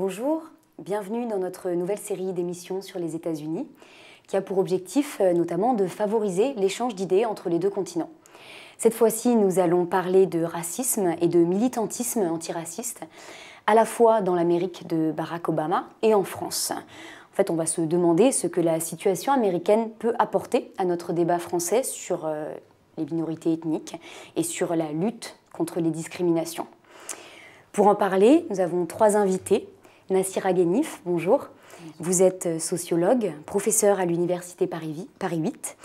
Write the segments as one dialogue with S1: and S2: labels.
S1: Bonjour, bienvenue dans notre nouvelle série d'émissions sur les États-Unis, qui a pour objectif notamment de favoriser l'échange d'idées entre les deux continents. Cette fois-ci, nous allons parler de racisme et de militantisme antiraciste, à la fois dans l'Amérique de Barack Obama et en France. En fait, on va se demander ce que la situation américaine peut apporter à notre débat français sur les minorités ethniques et sur la lutte contre les discriminations. Pour en parler, nous avons trois invités. Nassira Ghenif, bonjour. Vous êtes sociologue, professeur à l'Université Paris 8.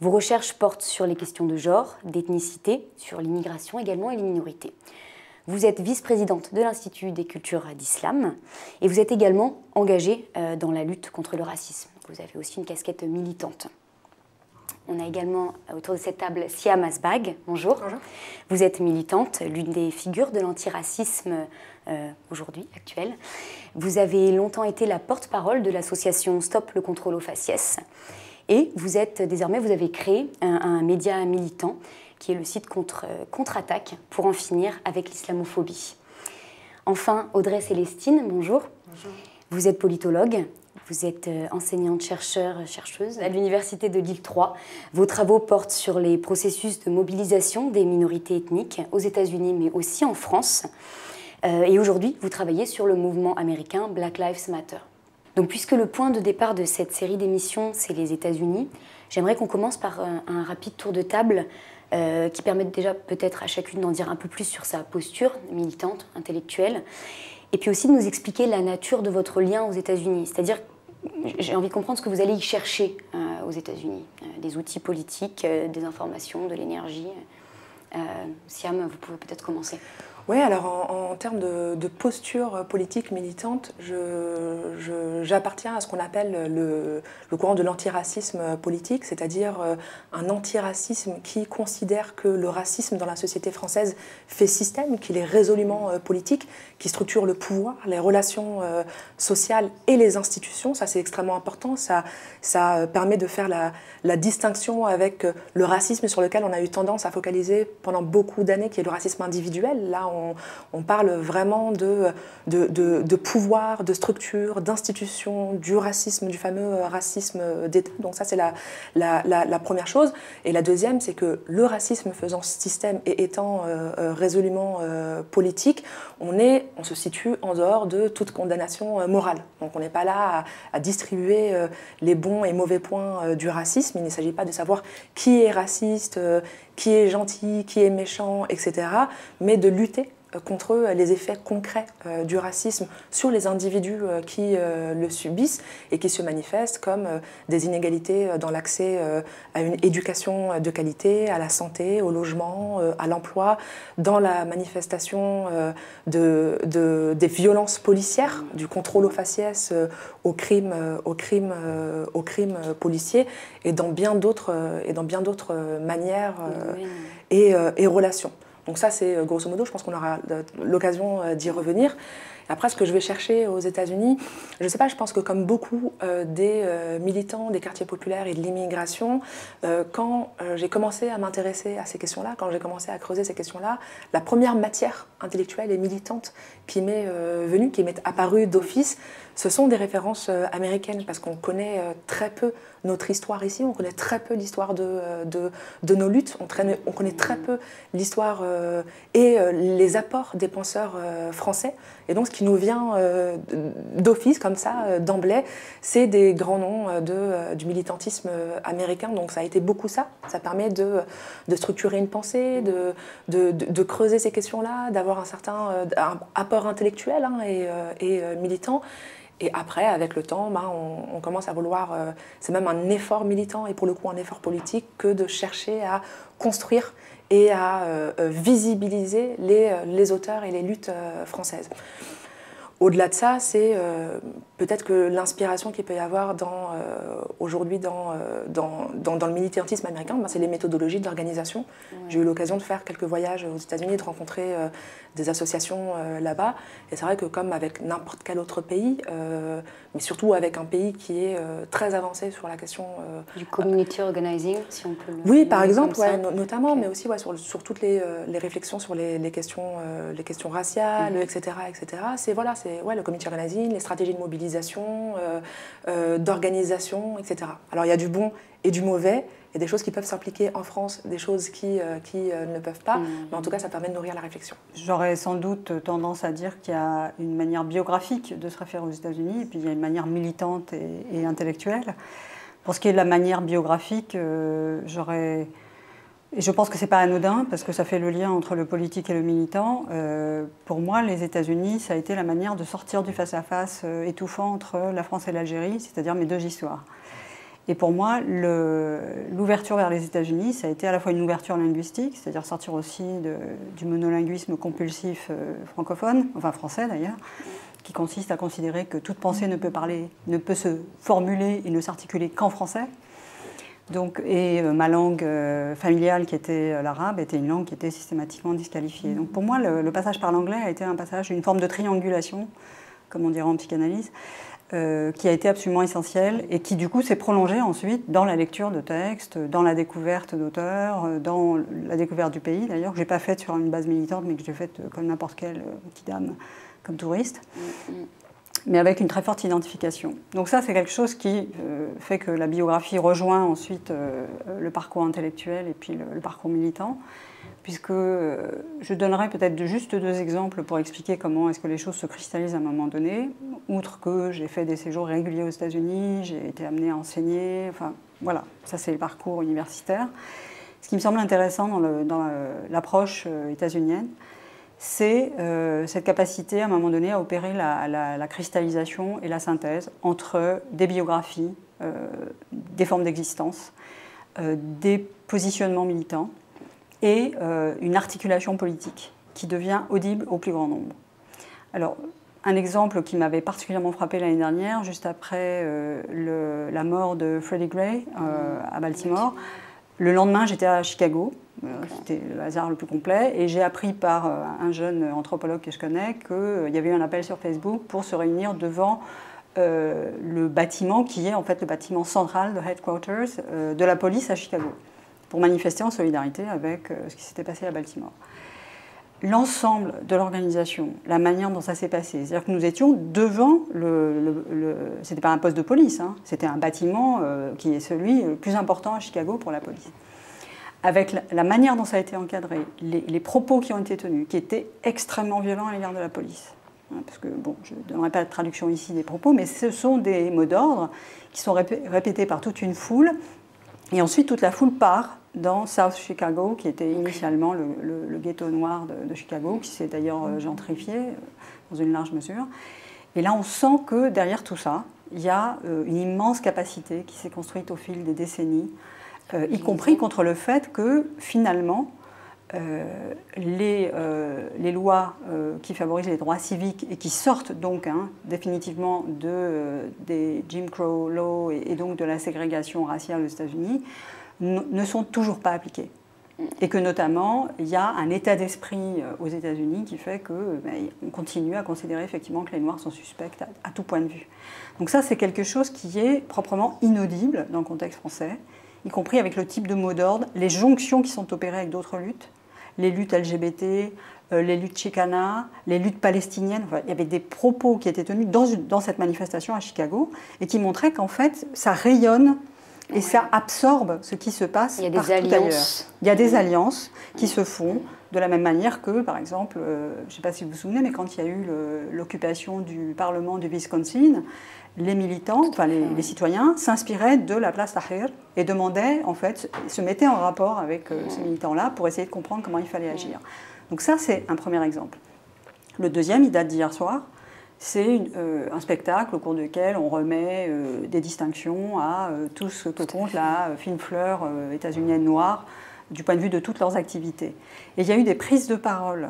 S1: Vos recherches portent sur les questions de genre, d'ethnicité, sur l'immigration également et les minorités. Vous êtes vice-présidente de l'Institut des cultures d'Islam et vous êtes également engagée dans la lutte contre le racisme. Vous avez aussi une casquette militante. On a également autour de cette table Siam Asbagh. Bonjour. Bonjour. Vous êtes militante, l'une des figures de l'antiracisme aujourd'hui, actuelle. Vous avez longtemps été la porte-parole de l'association Stop le contrôle aux faciès. Et vous avez créé un média militant qui est le site Contre-Attaque pour en finir avec l'islamophobie. Enfin, Audrey Célestine, bonjour. Bonjour. Vous êtes politologue. Vous êtes enseignante chercheuse à l'Université de Lille 3. Vos travaux portent sur les processus de mobilisation des minorités ethniques aux États-Unis, mais aussi en France. Et aujourd'hui, vous travaillez sur le mouvement américain Black Lives Matter. Donc, puisque le point de départ de cette série d'émissions, c'est les États-Unis, j'aimerais qu'on commence par un rapide tour de table qui permette déjà peut-être à chacune d'en dire un peu plus sur sa posture militante, intellectuelle, et puis aussi de nous expliquer la nature de votre lien aux États-Unis. C'est-à-dire, j'ai envie de comprendre ce que vous allez y chercher aux États-Unis. Des outils politiques, des informations, de l'énergie. Siam, vous pouvez peut-être commencer.
S2: Oui, alors en termes de posture politique militante, j'appartiens à ce qu'on appelle le courant de l'antiracisme politique, c'est-à-dire un antiracisme qui considère que le racisme dans la société française fait système, qu'il est résolument politique, qui structure le pouvoir, les relations sociales et les institutions. Ça, c'est extrêmement important. Ça permet de faire la distinction avec le racisme sur lequel on a eu tendance à focaliser pendant beaucoup d'années, qui est le racisme individuel. Là, on parle vraiment de pouvoir, de structure, d'institution, du racisme, du fameux racisme d'État. Donc ça, c'est la première chose. Et la deuxième, c'est que le racisme faisant système et étant résolument politique, on se situe en dehors de toute condamnation morale. Donc on n'est pas là à distribuer les bons et mauvais points du racisme. Il ne s'agit pas de savoir qui est raciste, qui est gentil, qui est méchant, etc., mais de lutter contre les effets concrets du racisme sur les individus qui le subissent et qui se manifestent comme des inégalités dans l'accès à une éducation de qualité, à la santé, au logement, à l'emploi, dans la manifestation des violences policières, du contrôle aux faciès aux crimes policiers et dans bien d'autres manières et relations. Donc ça, c'est grosso modo, je pense qu'on aura l'occasion d'y revenir. Après, ce que je vais chercher aux États-Unis, je ne sais pas, je pense que comme beaucoup des militants des quartiers populaires et de l'immigration, quand j'ai commencé à m'intéresser à ces questions-là, quand j'ai commencé à creuser ces questions-là, la première matière intellectuelle et militante qui m'est venue, qui m'est apparue d'office, ce sont des références américaines, parce qu'on connaît très peu notre histoire ici, on connaît très peu l'histoire de nos luttes, on connaît très peu l'histoire et les apports des penseurs français. Et donc ce qui nous vient d'office, comme ça, d'emblée, c'est des grands noms du militantisme américain. Donc ça a été beaucoup ça. Ça permet de structurer une pensée, de creuser ces questions-là, d'avoir un certain apport intellectuel et militant. Et après, avec le temps, on commence à vouloir, c'est même un effort militant et pour le coup un effort politique, que de chercher à construire et à visibiliser les auteurs et les luttes françaises. Au-delà de ça, c'est peut-être que l'inspiration qu'il peut y avoir aujourd'hui dans le militantisme américain, c'est les méthodologies d'organisation. Ouais. J'ai eu l'occasion de faire quelques voyages aux États-Unis, de rencontrer des associations là-bas. Et c'est vrai que comme avec n'importe quel autre pays, mais surtout avec un pays qui est très avancé sur la question...
S1: du community organizing, si on peut le...
S2: Oui, par exemple, ouais, notamment,
S1: okay.
S2: Mais aussi sur toutes les réflexions sur les questions raciales, etc. C'est c'est le community organizing, les stratégies de mobilisation, d'organisation, etc. Alors il y a du bon et du mauvais. Il y a des choses qui peuvent s'appliquer en France, des choses qui ne le peuvent pas. Mais en tout cas, ça permet de nourrir la réflexion.
S3: J'aurais sans doute tendance à dire qu'il y a une manière biographique de se référer aux États-Unis, et puis il y a une manière militante et intellectuelle. Pour ce qui est de la manière biographique, et je pense que ce n'est pas anodin, parce que ça fait le lien entre le politique et le militant. Pour moi, les États-Unis, ça a été la manière de sortir du face-à-face étouffant entre la France et l'Algérie, c'est-à-dire mes deux histoires. Et pour moi, l'ouverture vers les États-Unis, ça a été à la fois une ouverture linguistique, c'est-à-dire sortir aussi du monolinguisme compulsif francophone, enfin français d'ailleurs, qui consiste à considérer que toute pensée ne peut se formuler et ne s'articuler qu'en français. Donc, et ma langue familiale, qui était l'arabe, était une langue qui était systématiquement disqualifiée. Donc pour moi, le passage par l'anglais a été un passage, une forme de triangulation, comme on dirait en psychanalyse, qui a été absolument essentiel et qui du coup s'est prolongé ensuite dans la lecture de textes, dans la découverte d'auteurs, dans la découverte du pays d'ailleurs, que je n'ai pas faite sur une base militante, mais que j'ai faite comme n'importe quelle petite dame, comme touriste. Mais avec une très forte identification. Donc ça, c'est quelque chose qui fait que la biographie rejoint ensuite le parcours intellectuel et puis le parcours militant, puisque je donnerai peut-être juste deux exemples pour expliquer comment est-ce que les choses se cristallisent à un moment donné. Outre que j'ai fait des séjours réguliers aux États-Unis, j'ai été amenée à enseigner, enfin voilà, ça c'est le parcours universitaire. Ce qui me semble intéressant dans l'approche états-unienne, c'est cette capacité à un moment donné à opérer la cristallisation et la synthèse entre des biographies, des formes d'existence, des positionnements militants et une articulation politique qui devient audible au plus grand nombre. Alors, un exemple qui m'avait particulièrement frappé l'année dernière, juste après la mort de Freddie Gray à Baltimore. Le lendemain, j'étais à Chicago. C'était le hasard le plus complet. Et j'ai appris par un jeune anthropologue que je connais qu'il y avait eu un appel sur Facebook pour se réunir devant le bâtiment qui est en fait le bâtiment central de Headquarters de la police à Chicago, pour manifester en solidarité avec ce qui s'était passé à Baltimore. L'ensemble de l'organisation, la manière dont ça s'est passé, c'est-à-dire que nous étions devant c'était pas un poste de police, hein, c'était un bâtiment qui est celui le plus important à Chicago pour la police. Avec la manière dont ça a été encadré, les propos qui ont été tenus, qui étaient extrêmement violents à l'égard de la police. Hein, parce que, bon, je ne donnerai pas de traduction ici des propos, mais ce sont des mots d'ordre qui sont répétés par toute une foule, et ensuite toute la foule part dans South Chicago, qui était initialement le ghetto noir de Chicago, qui s'est d'ailleurs gentrifié dans une large mesure. Et là, on sent que derrière tout ça, il y a une immense capacité qui s'est construite au fil des décennies, y compris contre le fait que, finalement, les lois qui favorisent les droits civiques et qui sortent donc définitivement des Jim Crow Law et donc de la ségrégation raciale aux États-Unis ne sont toujours pas appliquées. Et que notamment, il y a un état d'esprit aux États-Unis qui fait qu'on continue à considérer effectivement que les Noirs sont suspects à tout point de vue. Donc ça, c'est quelque chose qui est proprement inaudible dans le contexte français, y compris avec le type de mot d'ordre, les jonctions qui sont opérées avec d'autres luttes, les luttes LGBT, les luttes chicana, les luttes palestiniennes. Enfin, il y avait des propos qui étaient tenus dans cette manifestation à Chicago et qui montraient qu'en fait, ça rayonne et ça absorbe ce qui se passe partout ailleurs. Il y a des alliances qui se font de la même manière que, par exemple, je ne sais pas si vous vous souvenez, mais quand il y a eu l'occupation du Parlement du Wisconsin, les militants, enfin les citoyens, s'inspiraient de la place Tahrir et demandaient, en fait, se mettaient en rapport avec ces militants-là pour essayer de comprendre comment il fallait agir. Donc ça, c'est un premier exemple. Le deuxième, il date d'hier soir. C'est un spectacle au cours duquel on remet des distinctions à tout ce que compte la fine fleur états-unienne noire du point de vue de toutes leurs activités. Et il y a eu des prises de parole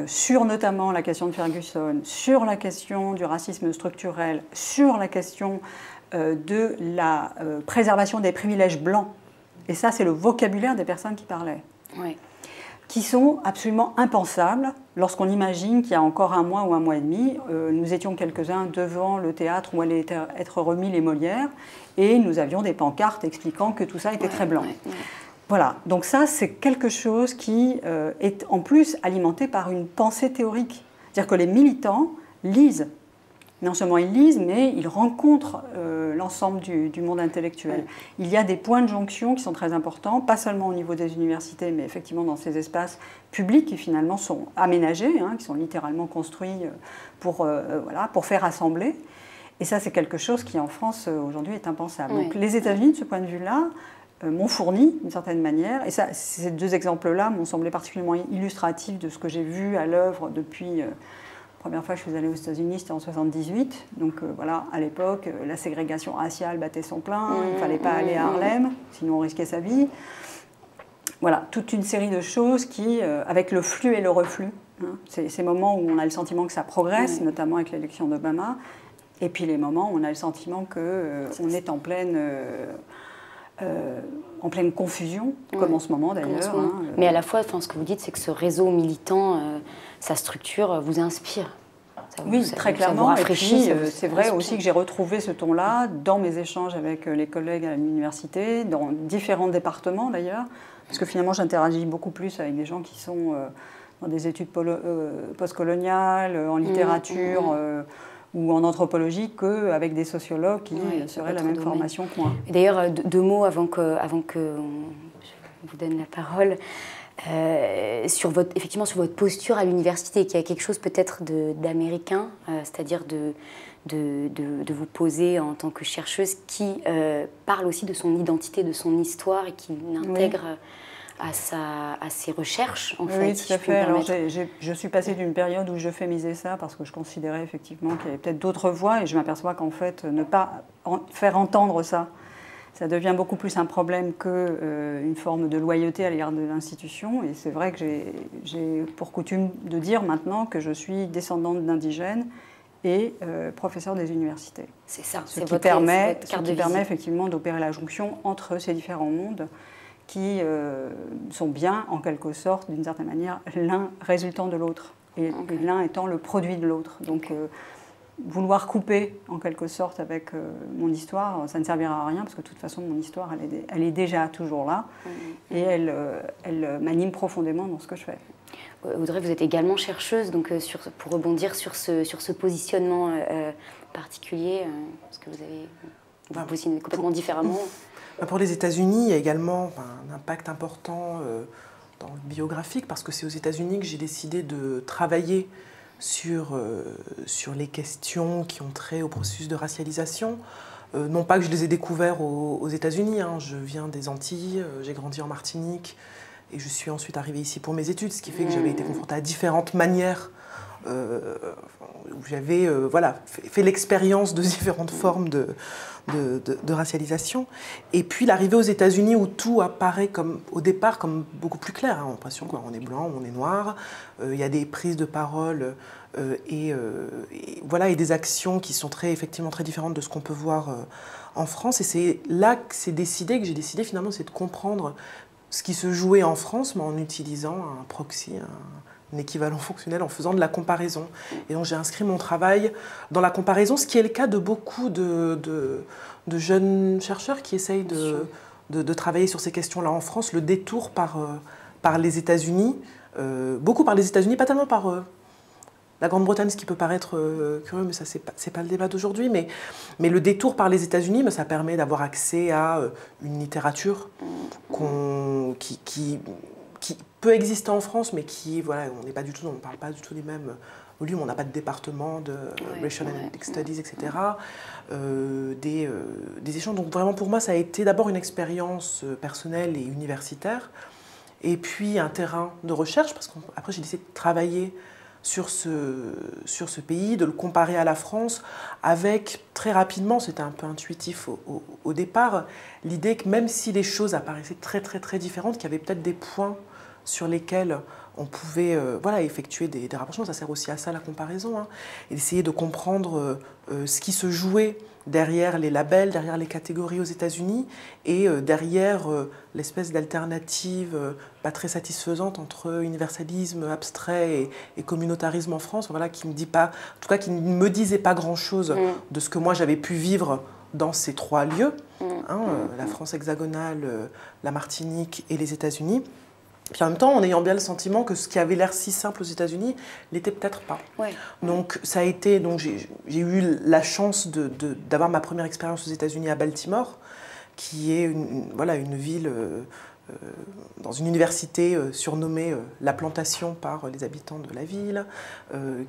S3: sur notamment la question de Ferguson, sur la question du racisme structurel, sur la question de la préservation des privilèges blancs. Et ça, c'est le vocabulaire des personnes qui parlaient.
S1: Oui.
S3: Qui sont absolument impensables lorsqu'on imagine qu'il y a encore un mois ou un mois et demi, nous étions quelques-uns devant le théâtre où allaient être remis les Molières et nous avions des pancartes expliquant que tout ça était très blanc. Voilà, donc ça c'est quelque chose qui est en plus alimenté par une pensée théorique. C'est-à-dire que les militants lisent. Non seulement ils lisent, mais ils rencontrent l'ensemble du monde intellectuel. Il y a des points de jonction qui sont très importants, pas seulement au niveau des universités, mais effectivement dans ces espaces publics qui finalement sont aménagés, qui sont littéralement construits pour faire assembler. Et ça, c'est quelque chose qui, en France, aujourd'hui, est impensable. Donc les États-Unis, de ce point de vue-là, m'ont fourni, d'une certaine manière, et ça, ces deux exemples-là m'ont semblé particulièrement illustratifs de ce que j'ai vu à l'œuvre depuis... La première fois que je suis allée aux États-Unis, c'était en 78. Donc voilà, à l'époque, la ségrégation raciale battait son plein. Il ne fallait pas aller à Harlem, sinon on risquait sa vie. Voilà, toute une série de choses qui, avec le flux et le reflux, ces moments où on a le sentiment que ça progresse, notamment avec l'élection d'Obama, et puis les moments où on a le sentiment qu'on est en pleine confusion, comme en ce moment d'ailleurs.
S1: Mais à la fois, ce que vous dites, c'est que ce réseau militant, sa structure vous inspire.
S3: Très clairement. Et puis, c'est vrai aussi que j'ai retrouvé ce ton-là dans mes échanges avec les collègues à l'université, dans différents départements d'ailleurs, parce que finalement, j'interagis beaucoup plus avec des gens qui sont dans des études postcoloniales, en littérature... ou en anthropologie qu'avec des sociologues qui seraient la même formation que moi.
S1: D'ailleurs, deux mots avant que je vous donne la parole. Sur votre posture à l'université, qui a quelque chose peut-être d'américain, c'est-à-dire de vous poser en tant que chercheuse qui parle aussi de son identité, de son histoire et qui l'intègre à ses recherches, en fait.
S3: Oui, tout à fait. Alors, je suis passée d'une période où j'euphémisais ça parce que je considérais effectivement qu'il y avait peut-être d'autres voies et je m'aperçois qu'en fait, ne pas faire entendre ça, ça devient beaucoup plus un problème qu'une forme de loyauté à l'égard de l'institution. Et c'est vrai que j'ai pour coutume de dire maintenant que je suis descendante d'indigènes et professeure des universités.
S1: C'est ça,
S3: ce qui permet effectivement d'opérer la jonction entre ces différents mondes qui sont bien, en quelque sorte, d'une certaine manière, l'un résultant de l'autre, et l'un étant le produit de l'autre. Donc, vouloir couper, en quelque sorte, avec mon histoire, ça ne servira à rien, parce que de toute façon, mon histoire, elle est déjà toujours là, et elle m'anime profondément dans ce que je fais.
S1: Audrey, vous êtes également chercheuse, donc pour rebondir sur ce positionnement particulier, parce que vous positionnez complètement différemment.
S4: Pour les États-Unis, il y a également un impact important dans le biographique, parce que c'est aux États-Unis que j'ai décidé de travailler sur les questions qui ont trait au processus de racialisation. Non pas que je les ai découverts aux États-Unis, je viens des Antilles, j'ai grandi en Martinique, et je suis ensuite arrivée ici pour mes études, ce qui fait que j'avais été confrontée à différentes manières, où j'avais fait l'expérience de différentes formes de racialisation. Et puis l'arrivée aux États-Unis où tout apparaît au départ comme beaucoup plus clair. On a l'impression qu'on est blanc, on est noir. Il y a des prises de parole et des actions qui sont effectivement très différentes de ce qu'on peut voir en France. Et c'est là que j'ai décidé finalement, c'est de comprendre ce qui se jouait en France, mais en utilisant un proxy, un équivalent fonctionnel, en faisant de la comparaison. Et donc j'ai inscrit mon travail dans la comparaison, ce qui est le cas de beaucoup de jeunes chercheurs qui essayent de travailler sur ces questions-là en France, le détour par les États-Unis, beaucoup par les États-Unis, pas tellement par la Grande-Bretagne, ce qui peut paraître curieux, mais ça c'est pas le débat d'aujourd'hui, mais le détour par les États-Unis, ça permet d'avoir accès à une littérature qui peut exister en France, mais on ne parle pas du tout des mêmes volumes, on n'a pas de département de Racial Analytic Studies, etc. Des échanges. Donc vraiment pour moi, ça a été d'abord une expérience personnelle et universitaire, et puis un terrain de recherche, parce qu'après j'ai décidé de travailler sur ce pays, de le comparer à la France, avec très rapidement, c'était un peu intuitif au départ, l'idée que même si les choses apparaissaient très très très différentes, qu'il y avait peut-être des points sur lesquels on pouvait effectuer des rapprochements. Ça sert aussi à ça la comparaison, et d'essayer de comprendre ce qui se jouait derrière les labels, derrière les catégories aux États-Unis, et derrière l'espèce d'alternative pas très satisfaisante entre universalisme abstrait et communautarisme en France, qui ne me disait pas grand-chose de ce que moi j'avais pu vivre dans ces trois lieux, la France hexagonale, la Martinique et les États-Unis. Puis en même temps, en ayant bien le sentiment que ce qui avait l'air si simple aux États-Unis l'était peut-être pas.
S1: Ouais.
S4: Donc ça a été, donc j'ai eu la chance d'avoir ma première expérience aux États-Unis à Baltimore, qui est voilà, une ville dans une université surnommée La Plantation par les habitants de la ville,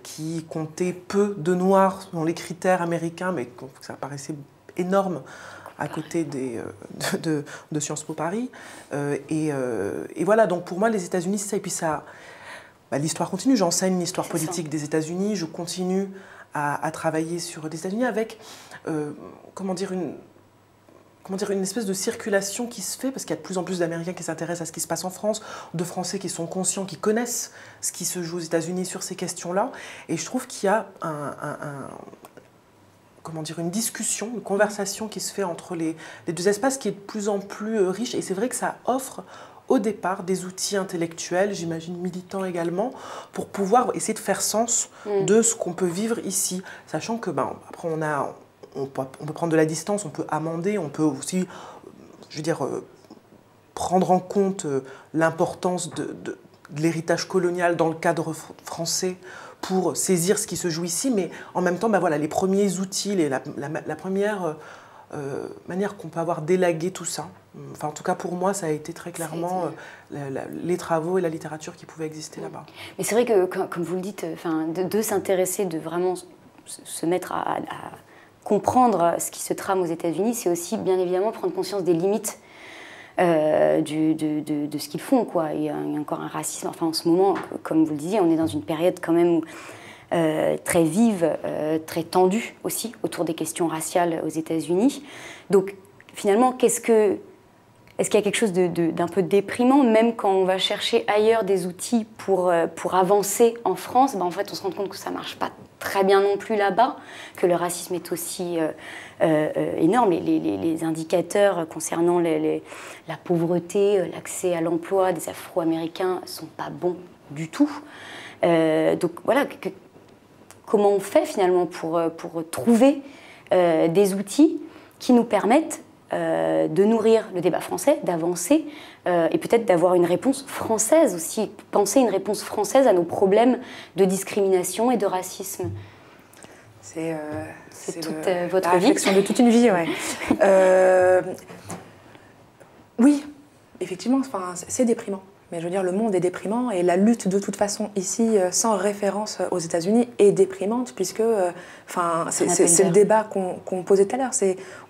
S4: qui comptait peu de Noirs selon les critères américains, mais ça paraissait énorme à côté de Sciences Po Paris. Et voilà, donc pour moi, les États-Unis, c'est ça. Et puis ça, l'histoire continue. J'enseigne l'histoire politique des États-Unis. Je continue à travailler sur les États-Unis avec, comment dire, une espèce de circulation qui se fait, parce qu'il y a de plus en plus d'Américains qui s'intéressent à ce qui se passe en France, de Français qui sont conscients, qui connaissent ce qui se joue aux États-Unis sur ces questions-là. Et je trouve qu'il y a une discussion, une conversation qui se fait entre les deux espaces qui est de plus en plus riche. Et c'est vrai que ça offre au départ des outils intellectuels, j'imagine militants également, pour pouvoir essayer de faire sens de ce qu'on peut vivre ici. Sachant que, après, on peut prendre de la distance, on peut amender, on peut aussi, je veux dire, prendre en compte l'importance de l'héritage colonial dans le cadre français pour saisir ce qui se joue ici, mais en même temps, voilà, les premiers outils, la première manière qu'on peut avoir d'élaguer tout ça, enfin en tout cas pour moi, ça a été très clairement les travaux et la littérature qui pouvaient exister là-bas.
S1: Mais c'est vrai que, comme vous le dites, de s'intéresser, de vraiment se mettre à comprendre ce qui se trame aux États-Unis, c'est aussi bien évidemment prendre conscience des limites de ce qu'ils font, quoi. Il y a encore un racisme, enfin en ce moment, comme vous le disiez, on est dans une période quand même très vive, très tendue aussi autour des questions raciales aux États-Unis. Donc finalement, est-ce qu'il y a quelque chose d'un peu déprimant, même quand on va chercher ailleurs des outils pour avancer en France, en fait on se rend compte que ça ne marche pas très bien non plus là-bas, que le racisme est aussi énorme. Les indicateurs concernant la pauvreté, l'accès à l'emploi des Afro-Américains ne sont pas bons du tout. Donc voilà, comment on fait finalement pour trouver des outils qui nous permettent de nourrir le débat français, d'avancer et peut-être d'avoir une réponse française aussi, penser une réponse française à nos problèmes de discrimination et de racisme.
S2: C'est
S1: toute votre
S2: la réflexion de toute une vie, ouais. Oui, effectivement, c'est déprimant. Mais je veux dire, le monde est déprimant et la lutte de toute façon ici, sans référence aux États-Unis, est déprimante puisque c'est le débat qu'on posait tout à l'heure.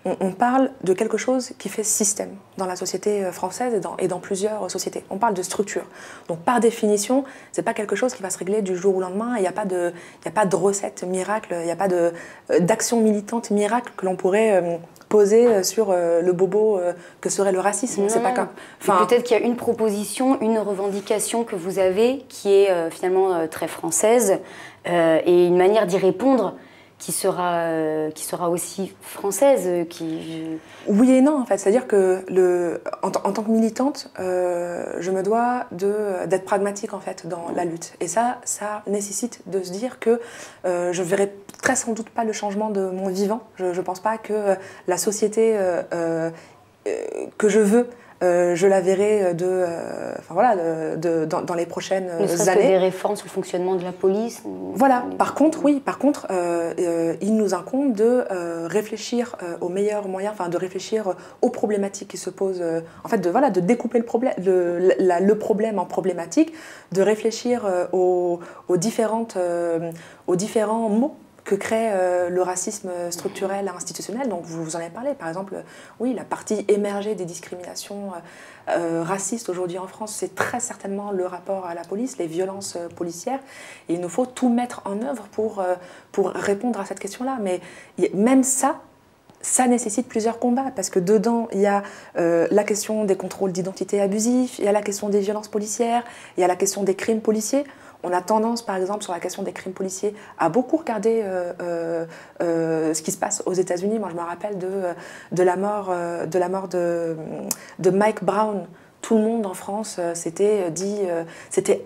S2: On parle de quelque chose qui fait système dans la société française et dans plusieurs sociétés. On parle de structure. Donc par définition, c'est pas quelque chose qui va se régler du jour au lendemain. Il n'y a pas de recette miracle, il n'y a pas d'action militante miracle que l'on pourrait poser sur le bobo que serait le racisme. C'est pas
S1: peut-être qu'il y a une proposition, une revendication que vous avez qui est finalement très française et une manière d'y répondre qui sera aussi française.
S2: Oui et non, en fait. C'est-à-dire que en tant que militante, je me dois d'être pragmatique en fait dans la lutte. Et ça nécessite de se dire que je ne verrai très sans doute pas le changement de mon vivant. Je ne pense pas que la société que je veux, je la verrai dans les prochaines années.
S1: Ne serait-ce que des réformes sur le fonctionnement de la police.
S2: Voilà. Par contre, il nous incombe de réfléchir aux meilleurs moyens, de réfléchir aux problématiques qui se posent, de découper le problème en problématiques, de réfléchir aux différents mots que crée le racisme structurel et institutionnel. Donc vous en avez parlé, par exemple, oui, la partie émergée des discriminations racistes aujourd'hui en France, c'est très certainement le rapport à la police, les violences policières. Et il nous faut tout mettre en œuvre pour répondre à cette question-là. Mais même ça nécessite plusieurs combats, parce que dedans, il y a la question des contrôles d'identité abusifs, il y a la question des violences policières, il y a la question des crimes policiers. On a tendance, par exemple, sur la question des crimes policiers, à beaucoup regarder ce qui se passe aux États-Unis. Moi, je me rappelle de la mort de Mike Brown tout le monde en France s'était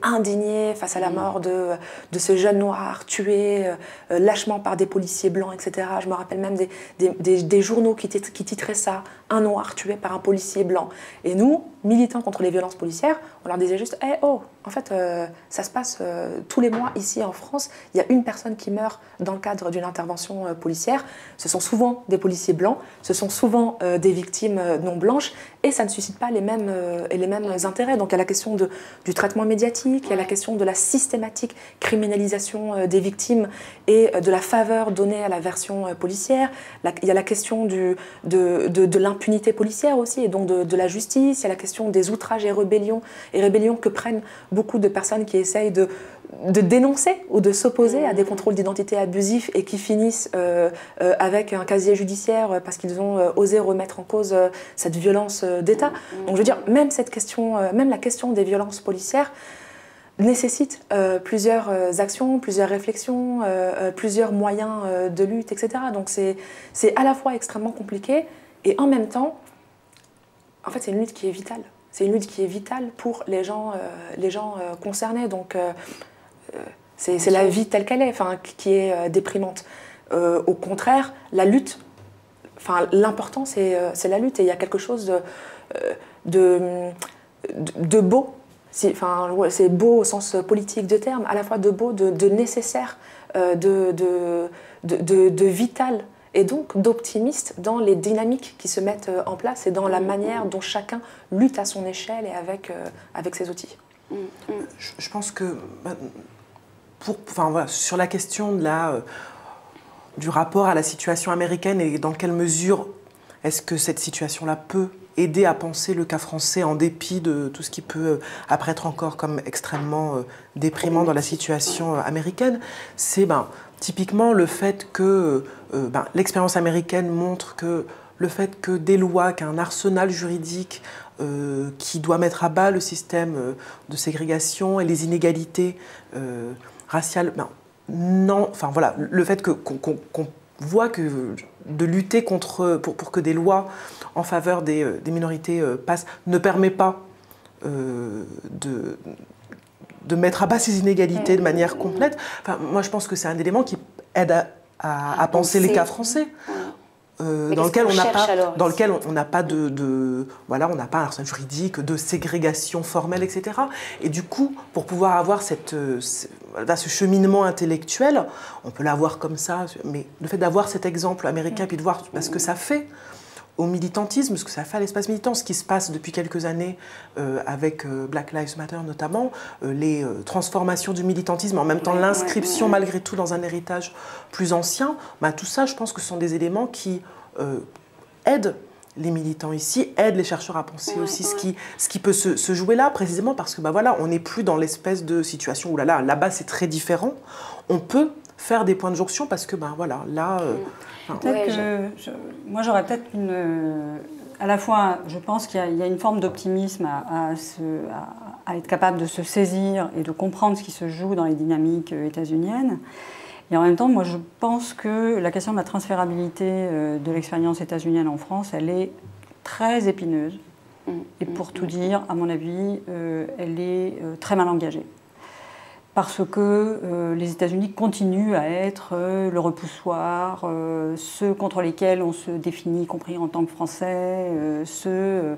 S2: indigné face à la mort de ce jeune noir tué lâchement par des policiers blancs, etc. Je me rappelle même des journaux qui titraient ça, un noir tué par un policier blanc. Et nous, militants contre les violences policières, on leur disait juste en fait, ça se passe tous les mois ici en France, il y a une personne qui meurt dans le cadre d'une intervention policière. Ce sont souvent des policiers blancs, ce sont souvent des victimes non blanches, et ça ne suscite pas les mêmes intérêts. Donc il y a la question du traitement médiatique, il y a la question de la systématique criminalisation des victimes et de la faveur donnée à la version policière. Il y a la question de l'impunité policière aussi, et donc de la justice. Il y a la question des outrages et rébellions que prennent beaucoup de personnes qui essayent de dénoncer ou de s'opposer à des contrôles d'identité abusifs et qui finissent avec un casier judiciaire parce qu'ils ont osé remettre en cause cette violence d'État. Donc je veux dire, même la question des violences policières nécessite plusieurs actions, plusieurs réflexions, plusieurs moyens de lutte, etc. Donc c'est à la fois extrêmement compliqué et en même temps, en fait, c'est une lutte qui est vitale. C'est une lutte qui est vitale pour les gens concernés. Donc c'est la vie telle qu'elle est, qui est déprimante. Au contraire, la lutte, l'important c'est la lutte, et il y a quelque chose de beau. C'est beau au sens politique du terme, à la fois de beau, de nécessaire, de vital, et donc d'optimiste dans les dynamiques qui se mettent en place et dans la manière dont chacun lutte à son échelle et avec ses outils.
S4: Je pense que sur la question du rapport à la situation américaine et dans quelle mesure est-ce que cette situation-là peut aider à penser le cas français en dépit de tout ce qui peut apparaître encore comme extrêmement déprimant dans la situation américaine, c'est typiquement le fait que l'expérience américaine montre que le fait que des lois, qu'un arsenal juridique qui doit mettre à bas le système de ségrégation et les inégalités raciales, le fait qu'on voit que de lutter pour que des lois en faveur des minorités passent ne permet pas de mettre à bas ces inégalités de manière complète. Moi, je pense que c'est un élément qui aide à penser les cas français. Dans lequel on n'a pas on n'a pas un arsenal juridique de ségrégation formelle, etc. Et du coup, pour pouvoir avoir ce cheminement intellectuel, on peut l'avoir comme ça, mais le fait d'avoir cet exemple américain, puis de voir ce que ça fait au militantisme, ce que ça fait à l'espace militant, ce qui se passe depuis quelques années avec Black Lives Matter notamment, les transformations du militantisme, en même temps l'inscription malgré tout dans un héritage plus ancien, tout ça, je pense que ce sont des éléments qui aident les militants ici, aident les chercheurs à penser aussi ce qui peut se jouer là, précisément parce que on n'est plus dans l'espèce de situation où là-bas c'est très différent, on peut faire des points de jonction parce que
S3: moi j'aurais peut-être à la fois, je pense qu'il y a une forme d'optimisme à être capable de se saisir et de comprendre ce qui se joue dans les dynamiques états-uniennes. Et en même temps, moi je pense que la question de la transférabilité de l'expérience états-unienne en France, elle est très épineuse. Et pour tout dire, à mon avis, elle est très mal engagée. Parce que les États-Unis continuent à être le repoussoir, ceux contre lesquels on se définit, y compris en tant que Français, ceux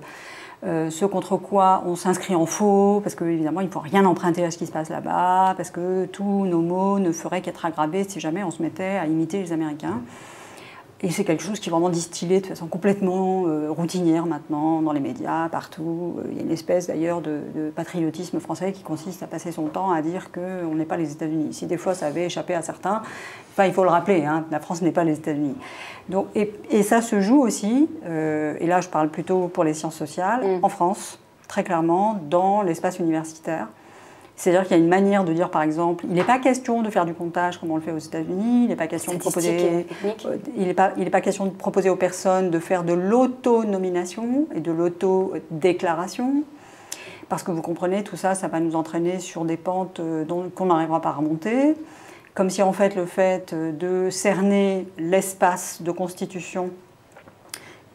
S3: contre quoi on s'inscrit en faux, parce qu'évidemment, il ne faut rien emprunter à ce qui se passe là-bas, parce que tous nos maux ne feraient qu'être aggravés si jamais on se mettait à imiter les Américains. Et c'est quelque chose qui est vraiment distillé de façon complètement routinière maintenant, dans les médias, partout. Il y a une espèce d'ailleurs de patriotisme français qui consiste à passer son temps à dire qu'on n'est pas les États-Unis. Si des fois ça avait échappé à certains, il faut le rappeler, la France n'est pas les États-Unis. Donc, et ça se joue aussi, et là je parle plutôt pour les sciences sociales, en France, très clairement, dans l'espace universitaire. C'est-à-dire qu'il y a une manière de dire, par exemple, il n'est pas question de faire du comptage comme on le fait aux États-Unis, il n'est pas question de proposer, il n'est pas question de proposer aux personnes de faire de l'autonomination et de l'autodéclaration, parce que vous comprenez, tout ça, ça va nous entraîner sur des pentes qu'on n'arrivera pas à remonter, comme si en fait le fait de cerner l'espace de constitution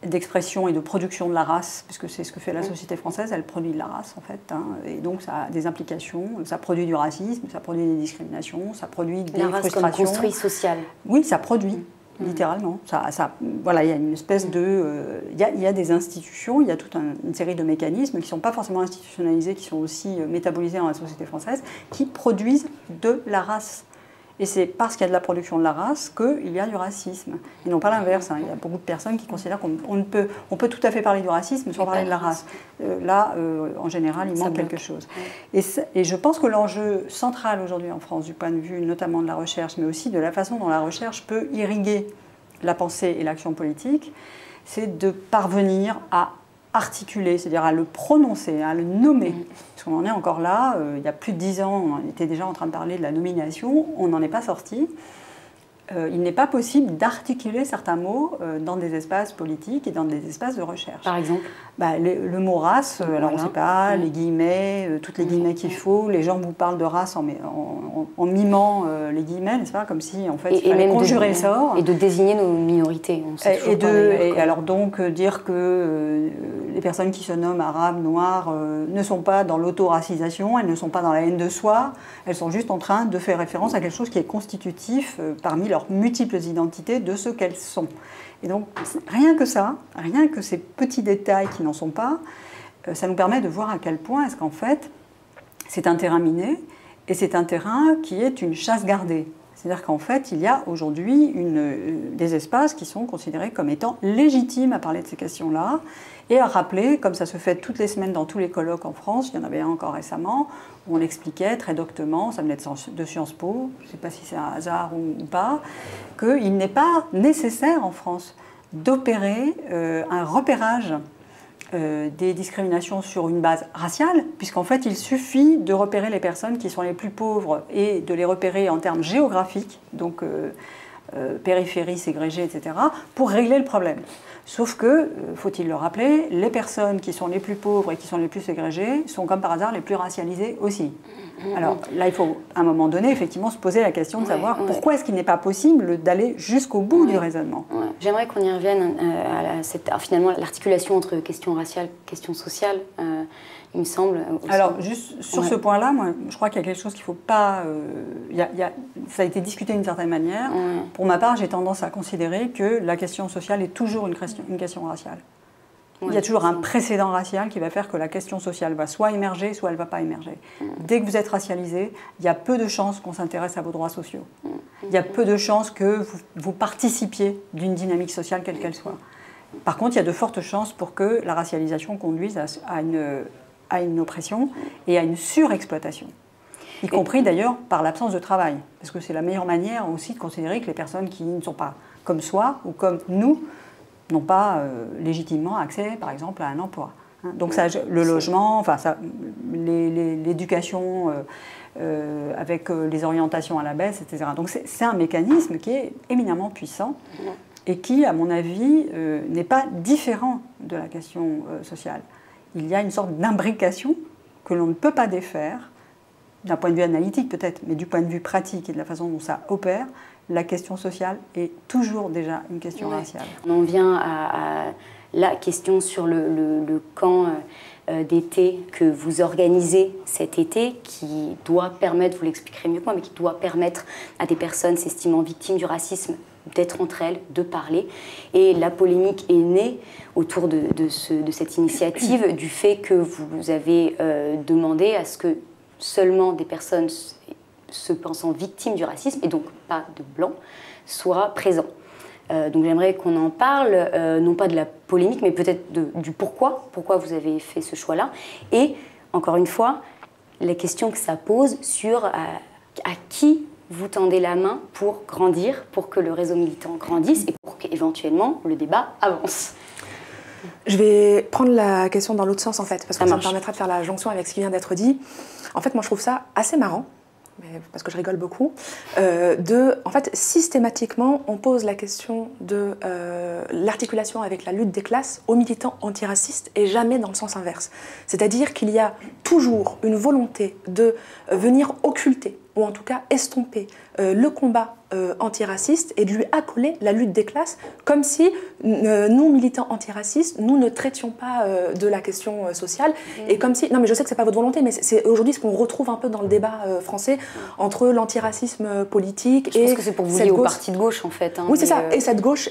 S3: d'expression et de production de la race, puisque c'est ce que fait la société française, elle produit de la race en fait, hein, et donc ça a des implications, ça produit du racisme, ça produit des discriminations, ça produit des frustrations.
S1: La race comme construit social.
S3: Oui, ça produit, littéralement. Voilà, il y a une espèce de... Il y a des institutions, il y a toute une série de mécanismes qui ne sont pas forcément institutionnalisés, qui sont aussi métabolisés dans la société française, qui produisent de la race. Et c'est parce qu'il y a de la production de la race qu'il y a du racisme. Et non pas l'inverse. Hein. Il y a beaucoup de personnes qui considèrent qu'on peut tout à fait parler du racisme sans parler de la race. En général, il manque quelque chose. Et je pense que l'enjeu central aujourd'hui en France, du point de vue notamment de la recherche, mais aussi de la façon dont la recherche peut irriguer la pensée et l'action politique, c'est de parvenir à articuler, c'est-à-dire à le prononcer, à le nommer. Parce qu'on en est encore là, il y a plus de 10 ans, on était déjà en train de parler de la nomination, on n'en est pas sorti. Il n'est pas possible d'articuler certains mots dans des espaces politiques et dans des espaces de recherche.
S1: Par exemple
S3: le mot race, alors on ne sait pas, les guillemets, toutes les guillemets qu'il faut, les gens vous parlent de race en mimant les guillemets, n'est-ce pas, comme si en fait il fallait conjurer le sort.
S1: Et de désigner nos minorités. On sait
S3: et alors donc dire que les personnes qui se nomment arabes, noires, ne sont pas dans l'auto-racisation, elles ne sont pas dans la haine de soi, elles sont juste en train de faire référence à quelque chose qui est constitutif parmi leurs multiples identités de ce qu'elles sont. Et donc, rien que ça, rien que ces petits détails qui n'en sont pas, ça nous permet de voir à quel point est-ce qu'en fait, c'est un terrain miné, et c'est un terrain qui est une chasse gardée. C'est-à-dire qu'en fait, il y a aujourd'hui des espaces qui sont considérés comme étant légitimes à parler de ces questions-là, et à rappeler, comme ça se fait toutes les semaines dans tous les colloques en France, il y en avait un encore récemment, où on expliquait très doctement, ça venait de Sciences Po, je ne sais pas si c'est un hasard ou pas, qu'il n'est pas nécessaire en France d'opérer un repérage des discriminations sur une base raciale, puisqu'en fait il suffit de repérer les personnes qui sont les plus pauvres et de les repérer en termes géographiques, donc périphérie, ségrégée, etc., pour régler le problème. Sauf que, faut-il le rappeler, les personnes qui sont les plus pauvres et qui sont les plus ségrégées sont comme par hasard les plus racialisées aussi. Alors là, il faut à un moment donné effectivement se poser la question de savoir pourquoi est-ce qu'il n'est pas possible d'aller jusqu'au bout du raisonnement.
S1: J'aimerais qu'on y revienne finalement l'articulation entre questions raciales, questions sociales. Il me semble.
S3: Alors, juste sur ce point-là, moi, je crois qu'il y a quelque chose qu'il ne faut pas... ça a été discuté d'une certaine manière. Pour ma part, j'ai tendance à considérer que la question sociale est toujours une question raciale. Il y a toujours un précédent racial qui va faire que la question sociale va soit émerger, soit elle ne va pas émerger. Dès que vous êtes racialisé, il y a peu de chances qu'on s'intéresse à vos droits sociaux. Il y a peu de chances que vous participiez d'une dynamique sociale, quelle qu'elle soit. Par contre, il y a de fortes chances pour que la racialisation conduise à une oppression et à une surexploitation, y compris d'ailleurs par l'absence de travail, parce que c'est la meilleure manière aussi de considérer que les personnes qui ne sont pas comme soi ou comme nous n'ont pas légitimement accès, par exemple, à un emploi. Donc ça, le logement, enfin l'éducation avec les orientations à la baisse, etc. Donc c'est un mécanisme qui est éminemment puissant et qui, à mon avis, n'est pas différent de la question sociale. Il y a une sorte d'imbrication que l'on ne peut pas défaire, d'un point de vue analytique peut-être, mais du point de vue pratique et de la façon dont ça opère, la question sociale est toujours déjà une question raciale.
S1: On en vient à la question sur le camp d'été que vous organisez cet été, qui doit permettre, vous l'expliquerez mieux que moi, mais qui doit permettre à des personnes s'estimant victimes du racisme d'être entre elles, de parler. Et la polémique est née autour de cette initiative du fait que vous avez demandé à ce que seulement des personnes se pensant victimes du racisme, et donc pas de blancs, soient présents. Donc j'aimerais qu'on en parle, non pas de la polémique, mais peut-être du pourquoi vous avez fait ce choix-là. Et, encore une fois, la question que ça pose sur à qui vous tendez la main pour grandir, pour que le réseau militant grandisse et pour qu'éventuellement le débat avance.
S2: Je vais prendre la question dans l'autre sens en fait, parce que ça me permettra de faire la jonction avec ce qui vient d'être dit. En fait, moi je trouve ça assez marrant, parce que je rigole beaucoup, en fait, systématiquement, on pose la question de l'articulation avec la lutte des classes aux militants antiracistes et jamais dans le sens inverse. C'est-à-dire qu'il y a toujours une volonté de venir occulter, ou en tout cas estomper, le combat antiraciste et de lui accoler la lutte des classes, comme si nous, militants antiracistes, nous ne traitions pas de la question sociale, et comme si... Non, mais je sais que ce n'est pas votre volonté, mais c'est aujourd'hui ce qu'on retrouve un peu dans le débat français entre l'antiracisme politique et...
S1: Je pense que c'est pour vous lier au parti de gauche, en fait. Hein,
S2: oui, c'est ça, et cette gauche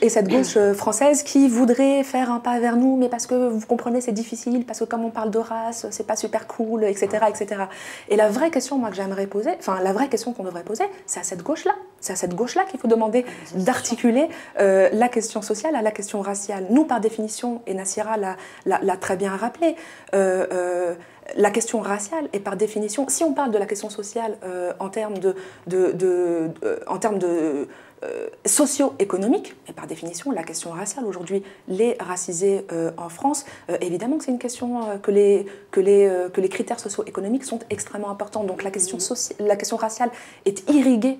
S2: française qui voudrait faire un pas vers nous, mais parce que, vous comprenez, c'est difficile, parce que comme on parle de race, c'est pas super cool, etc., etc. Et la vraie question, moi, que j'aimerais poser, enfin, la vraie question qu'on devrait poser, c'est à cette gauche-là. C'est à cette gauche-là qu'il faut demander d'articuler la question sociale à la question raciale. Nous, par définition, et Nassira l'a très bien rappelé, la question raciale est par définition, si on parle de la question sociale en termes socio-économique, et par définition, la question raciale, aujourd'hui, les racisés en France, évidemment que c'est une question que les critères socio-économiques sont extrêmement importants. Donc la question raciale est irriguée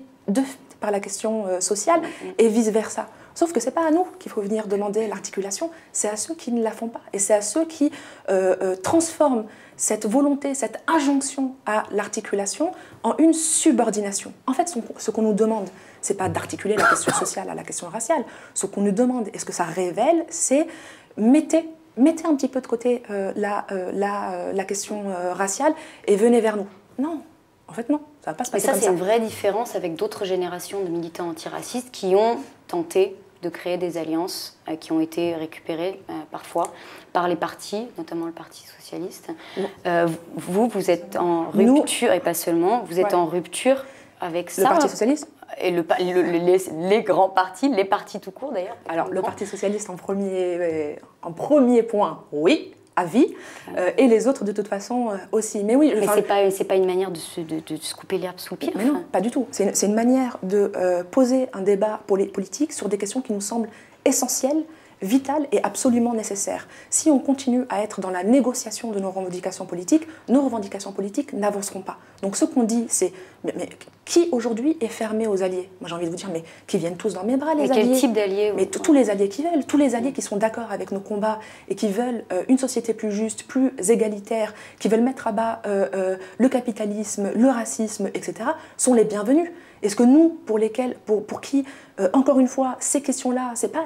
S2: par la question sociale et vice-versa. Sauf que ce n'est pas à nous qu'il faut venir demander l'articulation, c'est à ceux qui ne la font pas. Et c'est à ceux qui transforment cette volonté, cette injonction à l'articulation en une subordination. En fait, ce qu'on nous demande, ce n'est pas d'articuler la question sociale à la question raciale. Ce qu'on nous demande, et ce que ça révèle, c'est mettez un petit peu de côté la question raciale et venez vers nous. Non. En fait, non, ça ne va pas se passer comme ça.
S1: Mais ça, c'est une vraie différence avec d'autres générations de militants antiracistes qui ont tenté de créer des alliances qui ont été récupérées parfois par les partis, notamment le Parti socialiste. Vous êtes en rupture, et pas seulement, vous êtes en rupture avec ça.
S2: Le Parti socialiste
S1: et les grands partis, les partis tout court d'ailleurs.
S2: Alors, le Parti socialiste en premier point, oui. À vie, et les autres de toute façon aussi. Mais oui,
S1: mais c'est pas une manière de se couper l'herbe sous le pied.
S2: Mais non, pas du tout. C'est une manière de poser un débat pour les politiques sur des questions qui nous semblent essentielles, vitales et absolument nécessaires. Si on continue à être dans la négociation de nos revendications politiques n'avanceront pas. Donc ce qu'on dit, c'est mais qui aujourd'hui est fermé aux alliés? Moi j'ai envie de vous dire, mais qui viennent tous dans mes bras les alliés.
S1: Quel type d'alliés?
S2: Mais tous les alliés qui veulent, tous les alliés qui sont d'accord avec nos combats et qui veulent une société plus juste, plus égalitaire, qui veulent mettre à bas le capitalisme, le racisme, etc., sont les bienvenus. Est-ce que nous, pour qui, encore une fois, ces questions-là, c'est pas,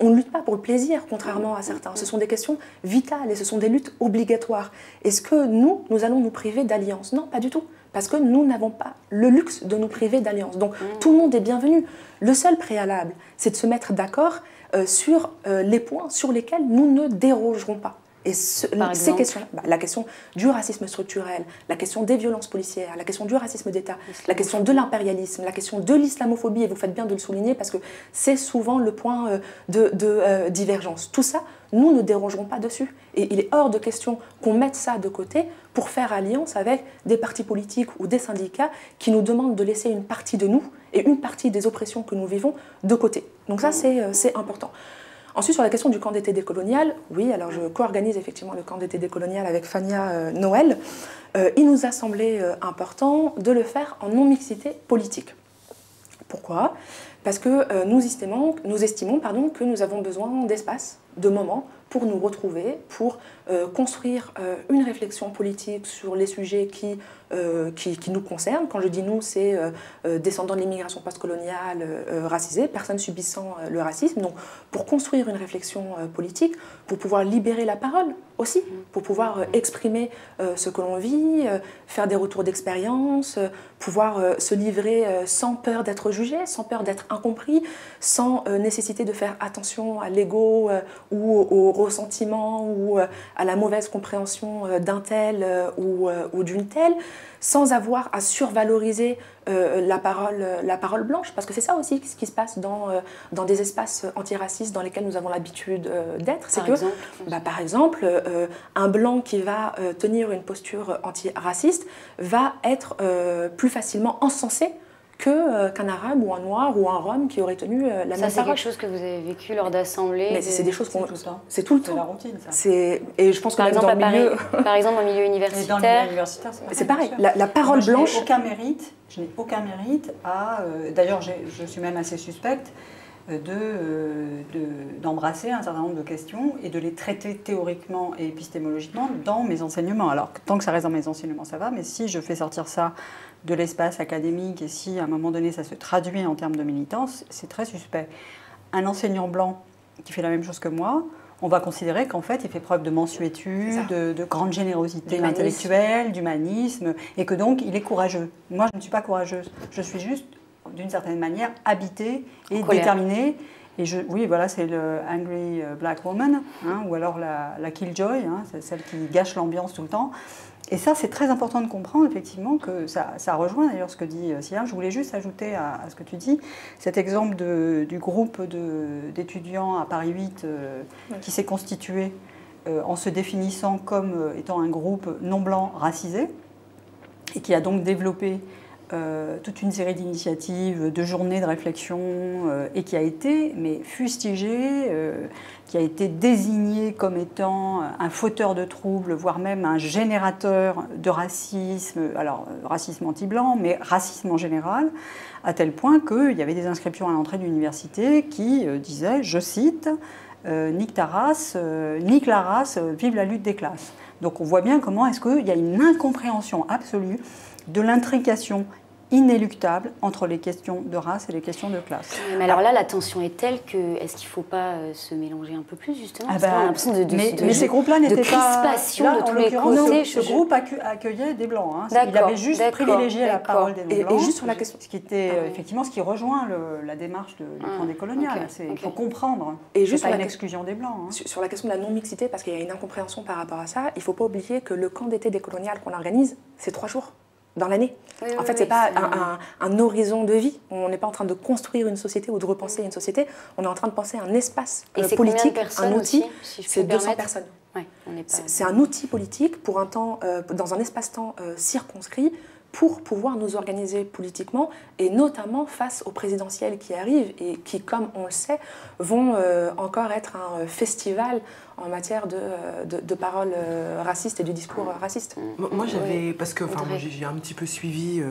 S2: on ne lutte pas pour le plaisir, contrairement à certains. Ce sont des questions vitales et ce sont des luttes obligatoires. Est-ce que nous allons nous priver d'alliances? Non, pas du tout. Parce que nous n'avons pas le luxe de nous priver d'alliances. Donc tout le monde est bienvenu. Le seul préalable, c'est de se mettre d'accord sur les points sur lesquels nous ne dérogerons pas. Et ces questions-là, la question du racisme structurel, la question des violences policières, la question du racisme d'État, la question de l'impérialisme, la question de l'islamophobie, et vous faites bien de le souligner parce que c'est souvent le point de divergence. Tout ça, nous ne dérogerons pas dessus. Et il est hors de question qu'on mette ça de côté pour faire alliance avec des partis politiques ou des syndicats qui nous demandent de laisser une partie de nous et une partie des oppressions que nous vivons de côté. Donc ça, c'est important. Ensuite, sur la question du camp d'été décolonial, oui, alors je co-organise effectivement le camp d'été décolonial avec Fania Noël. Il nous a semblé important de le faire en non-mixité politique. Pourquoi? Parce que nous estimons que nous avons besoin d'espace, de moments pour nous retrouver, pour construire une réflexion politique sur les sujets qui nous concernent. Quand je dis nous, c'est descendants de l'immigration postcoloniale, racisés, personnes subissant le racisme. Donc, pour construire une réflexion politique, pour pouvoir libérer la parole aussi, pour pouvoir exprimer ce que l'on vit, faire des retours d'expérience, pouvoir se livrer sans peur d'être jugé, sans peur d'être incompris, sans nécessité de faire attention à l'ego ou au ressentiment ou à la mauvaise compréhension d'un tel ou d'une telle, sans avoir à survaloriser la parole blanche, parce que c'est ça aussi ce qui se passe dans des espaces antiracistes dans lesquels nous avons l'habitude d'être. C'est que, par exemple, un blanc qui va tenir une posture antiraciste va être plus facilement encensé qu'un arabe ou un noir ou un rome qui aurait tenu la même parole.
S1: Ça, c'est quelque chose que vous avez vécu lors d'assemblées.
S2: Mais c'est des choses qu'on...
S3: C'est tout le temps.
S2: C'est la routine, ça. Et je pense que
S1: par exemple,
S2: dans le milieu...
S1: Par exemple, en milieu universitaire...
S3: Et dans le milieu universitaire,
S2: c'est pareil. La parole blanche...
S3: Je n'ai aucun mérite à... D'ailleurs, je suis même assez suspecte d'embrasser un certain nombre de questions et de les traiter théoriquement et épistémologiquement dans mes enseignements. Alors, tant que ça reste dans mes enseignements, ça va, mais si je fais sortir ça de l'espace académique et si à un moment donné ça se traduit en termes de militance, c'est très suspect. Un enseignant blanc qui fait la même chose que moi, on va considérer qu'en fait il fait preuve de mansuétude, de grande générosité intellectuelle, d'humanisme, et que donc il est courageux. Moi je ne suis pas courageuse, je suis juste d'une certaine manière habitée et déterminée. Et oui, voilà, c'est le Angry Black Woman, hein, ou alors la Killjoy, hein, c'est celle qui gâche l'ambiance tout le temps. Et ça, c'est très important de comprendre, effectivement, que ça rejoint d'ailleurs ce que dit Sylvain. Je voulais juste ajouter à ce que tu dis, cet exemple du groupe d'étudiants à Paris 8 qui s'est constitué en se définissant comme étant un groupe non blanc racisé, et qui a donc développé toute une série d'initiatives, de journées de réflexion, et qui a été fustigé, qui a été désigné comme étant un fauteur de troubles, voire même un générateur de racisme, alors racisme anti-blanc, mais racisme en général, à tel point qu'il y avait des inscriptions à l'entrée de l'université qui disaient, je cite, « Nique ta race, nique la race, vive la lutte des classes ». Donc on voit bien comment est-ce qu'il y a une incompréhension absolue de l'intrication inéluctable entre les questions de race et les questions de classe.
S1: Mais alors là, la tension est telle que est-ce qu'il ne faut pas se mélanger un peu plus, justement? Parce qu'on a l'impression
S3: mais ces groupes-là n'étaient pas...
S1: Là, de tous les côtés.
S3: Ce groupe accueillait des Blancs. Hein. Il avait juste privilégié la parole des non-Blancs.
S2: Et juste sur la question...
S3: Ce qui était effectivement ce qui rejoint la démarche du plan décolonial. Il faut comprendre.
S2: Et juste
S3: pas une exclusion des Blancs. Hein.
S2: Sur la question de la non-mixité, parce qu'il y a une incompréhension par rapport à ça, il ne faut pas oublier que le camp d'été décolonial qu'on organise, c'est 3 jours dans l'année. En fait, ce n'est pas un horizon de vie. On n'est pas en train de construire une société ou de repenser une société. On est en train de penser un espace politique, un outil. C'est 200 personnes.
S1: Ouais,
S2: c'est un outil politique pour un temps, dans un espace-temps circonscrit, pour pouvoir nous organiser politiquement, et notamment face aux présidentielles qui arrivent et qui, comme on le sait, vont encore être un festival en matière de paroles racistes et du discours raciste.
S4: Moi, j'avais, parce que j'ai un petit peu suivi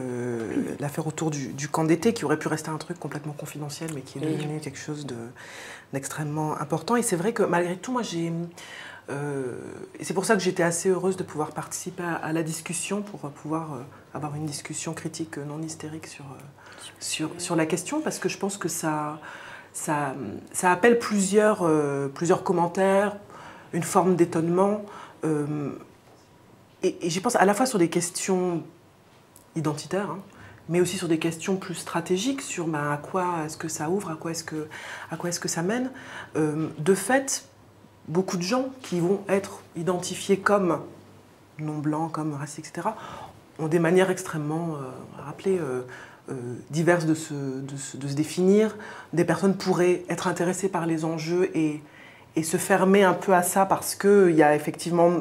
S4: l'affaire autour du camp d'été, qui aurait pu rester un truc complètement confidentiel, mais qui est devenu quelque chose d'extrêmement important. Et c'est vrai que malgré tout, moi, et c'est pour ça que j'étais assez heureuse de pouvoir participer à la discussion, pour pouvoir avoir une discussion critique non hystérique sur la question, parce que je pense que ça appelle plusieurs commentaires, une forme d'étonnement, et j'y pense à la fois sur des questions identitaires, hein, mais aussi sur des questions plus stratégiques, sur à quoi est-ce que ça ouvre, à quoi est-ce que ça mène. De fait, beaucoup de gens qui vont être identifiés comme non-blancs, comme racistes, etc., ont des manières extrêmement, diverses de se définir. Des personnes pourraient être intéressées par les enjeux et se fermer un peu à ça parce qu'il y a effectivement,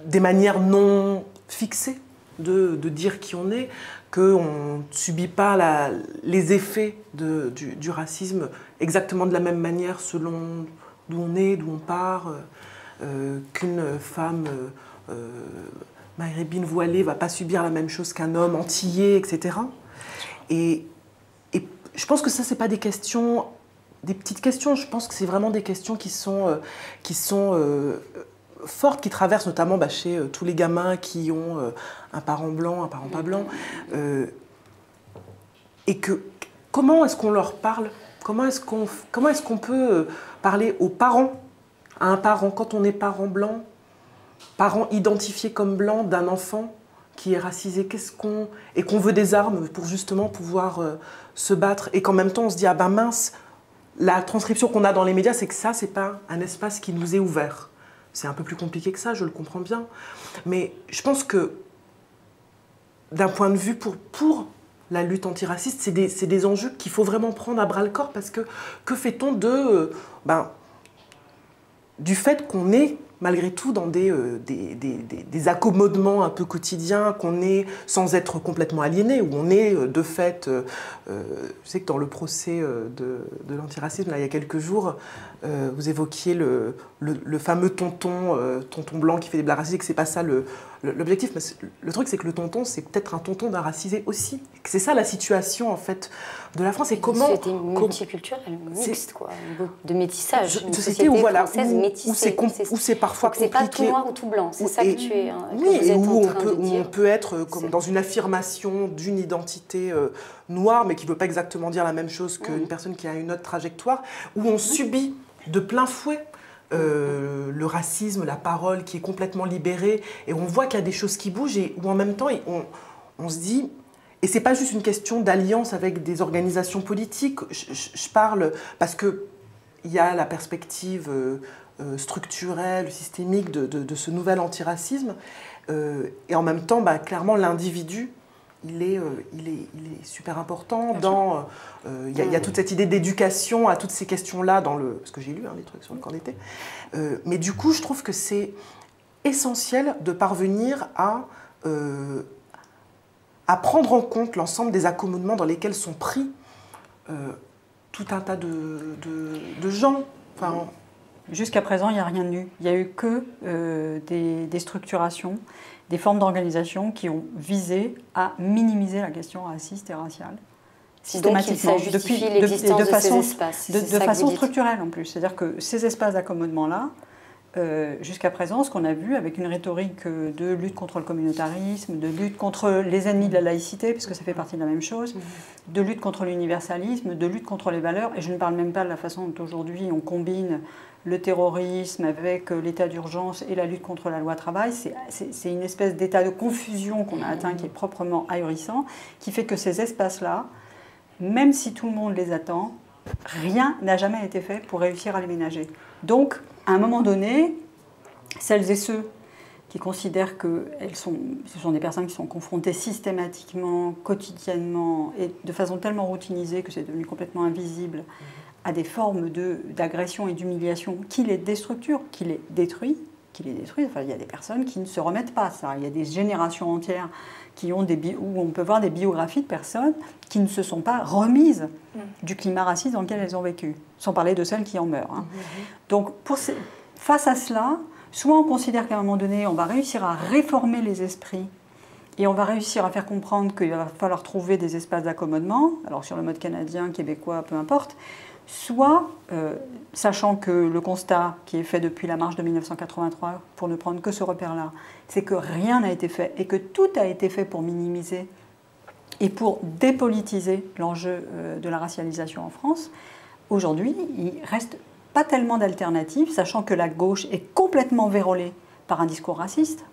S4: des manières non fixées de dire qui on est, qu'on ne subit pas les effets du racisme exactement de la même manière selon d'où on est, d'où on part, qu'une femme maghrébine voilée ne va pas subir la même chose qu'un homme antillais, etc. Et je pense que ça, ce n'est pas des questions, des petites questions, je pense que c'est vraiment des questions qui sont fortes, qui traversent notamment chez tous les gamins qui ont un parent blanc, un parent pas blanc. Et que comment est-ce qu'on leur parle? Comment est-ce qu'on peut parler aux parents, à un parent, quand on est parent blanc, parent identifié comme blanc d'un enfant qui est racisé, et qu'on veut des armes pour justement pouvoir se battre, et qu'en même temps on se dit, ah ben mince, la transcription qu'on a dans les médias, c'est que ça, c'est pas un espace qui nous est ouvert. C'est un peu plus compliqué que ça, je le comprends bien. Mais je pense que, d'un point de vue pour la lutte antiraciste, c'est des enjeux qu'il faut vraiment prendre à bras-le-corps, parce que fait-on du fait qu'on est malgré tout dans des accommodements un peu quotidiens, qu'on est sans être complètement aliéné, où on est de fait, je sais que dans le procès de l'antiracisme, il y a quelques jours, vous évoquiez le fameux tonton blanc qui fait des blagues racisées, que c'est pas ça l'objectif, mais le truc c'est que le tonton, c'est peut-être un tonton d'un racisé aussi. C'est ça la situation en fait de la France. Et comment
S1: c'était multiculturelle, mixte quoi, de métissage,
S4: une société où,
S1: française métissée,
S4: où c'est parfois
S1: compliqué. C'est pas tout noir ou tout blanc, c'est ça que tu es.
S4: Oui, et où on peut être comme dans une affirmation d'une identité noire, mais qui ne veut pas exactement dire la même chose qu'une personne qui a une autre trajectoire, où on subit de plein fouet le racisme, la parole qui est complètement libérée, et on voit qu'il y a des choses qui bougent, et où en même temps on se dit... Et ce n'est pas juste une question d'alliance avec des organisations politiques, je parle parce qu'il y a la perspective structurelle, systémique de ce nouvel antiracisme, et en même temps, clairement, l'individu, il est super important. Il y a toute cette idée d'éducation à toutes ces questions-là, parce que j'ai lu les trucs sur le camp d'été. Mais du coup, je trouve que c'est essentiel de parvenir à prendre en compte l'ensemble des accommodements dans lesquels sont pris tout un tas de gens. Enfin,
S3: jusqu'à présent, il n'y a rien de nu. Il n'y a eu que des structurations, des formes d'organisation qui ont visé à minimiser la question raciste et raciale. Systématiquement,
S1: donc, ça justifie l'existence de ces espaces.
S3: De façon structurelle en plus. C'est-à-dire que ces espaces d'accommodement-là, jusqu'à présent, ce qu'on a vu avec une rhétorique de lutte contre le communautarisme, de lutte contre les ennemis de la laïcité, puisque ça fait partie de la même chose, de lutte contre l'universalisme, de lutte contre les valeurs, et je ne parle même pas de la façon dont aujourd'hui on combine le terrorisme avec l'état d'urgence et la lutte contre la loi travail. C'est une espèce d'état de confusion qu'on a atteint qui est proprement ahurissant, qui fait que ces espaces-là, même si tout le monde les attend, rien n'a jamais été fait pour réussir à les ménager. Donc, à un moment donné, celles et ceux qui considèrent que ce sont des personnes qui sont confrontées systématiquement, quotidiennement, et de façon tellement routinisée que c'est devenu complètement invisible, à des formes d'agression et d'humiliation qui les déstructurent, qui les détruisent. Enfin, il y a des personnes qui ne se remettent pas. Ça. Il y a des générations entières où on peut voir des biographies de personnes qui ne se sont pas remises du climat raciste dans lequel elles ont vécu, sans parler de celles qui en meurent. Hein. Donc, face à cela, soit on considère qu'à un moment donné, on va réussir à réformer les esprits et on va réussir à faire comprendre qu'il va falloir trouver des espaces d'accommodement, alors sur le mode canadien, québécois, peu importe, soit, sachant que le constat qui est fait depuis la marche de 1983, pour ne prendre que ce repère-là, c'est que rien n'a été fait et que tout a été fait pour minimiser et pour dépolitiser l'enjeu de la racialisation en France. Aujourd'hui, il ne reste pas tellement d'alternatives, sachant que la gauche est complètement vérolée par un discours raciste,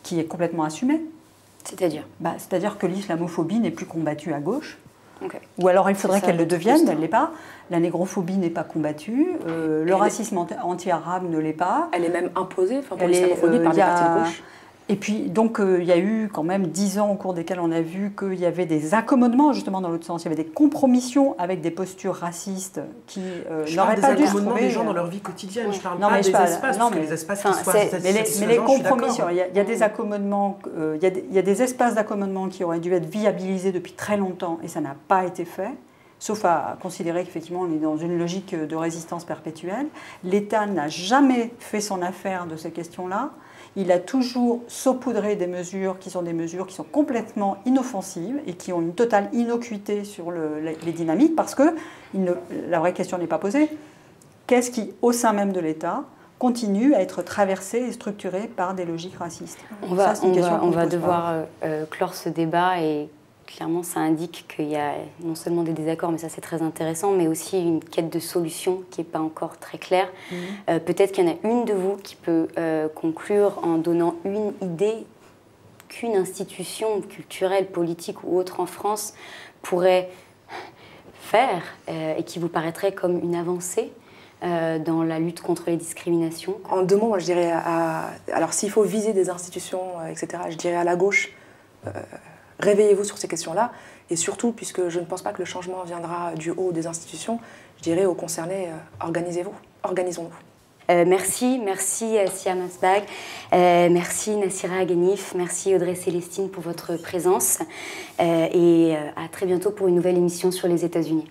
S3: qui est complètement assumé.
S1: C'est-à-dire
S3: C'est-à-dire que l'islamophobie n'est plus combattue à gauche.
S1: Okay.
S3: Ou alors il faudrait qu'elle le devienne, mais elle ne l'est pas. La négrophobie n'est pas combattue, le racisme anti-arabe ne l'est pas.
S2: Elle est même imposée pour l'islamophobie par les partis de gauche.
S3: Et puis, donc, il y a eu quand même 10 ans au cours desquels on a vu qu'il y avait des accommodements, justement, dans l'autre sens. Il y avait des compromissions avec des postures racistes qui n'auraient pas dû se trouver...
S4: des gens dans leur vie quotidienne, je parle pas des espaces, parce que les espaces qui soient...
S3: Mais les compromissions, il y a des accommodements, il y a des espaces d'accommodement qui auraient dû être viabilisés depuis très longtemps, et ça n'a pas été fait. Sauf à considérer qu'effectivement, on est dans une logique de résistance perpétuelle. L'État n'a jamais fait son affaire de ces questions-là. Il a toujours saupoudré des mesures qui sont complètement inoffensives et qui ont une totale innocuité sur les dynamiques, parce que la vraie question n'est pas posée. Qu'est-ce qui, au sein même de l'État, continue à être traversé et structuré par des logiques racistes?
S1: On va devoir clore ce débat, et clairement ça indique qu'il y a non seulement des désaccords, mais ça c'est très intéressant, mais aussi une quête de solution qui n'est pas encore très claire. Peut-être qu'il y en a une de vous qui peut conclure en donnant une idée qu'une institution culturelle, politique ou autre en France pourrait faire et qui vous paraîtrait comme une avancée dans la lutte contre les discriminations.
S2: En 2 mots, moi, je dirais alors s'il faut viser des institutions, etc., je dirais à la gauche, réveillez-vous sur ces questions-là, et surtout, puisque je ne pense pas que le changement viendra du haut des institutions, je dirais aux concernés, organisez-vous, organisons-nous.
S1: Merci Siam Asbagh, merci Nassira Aghanif, merci Audrey Célestine pour votre présence, et à très bientôt pour une nouvelle émission sur les États-Unis.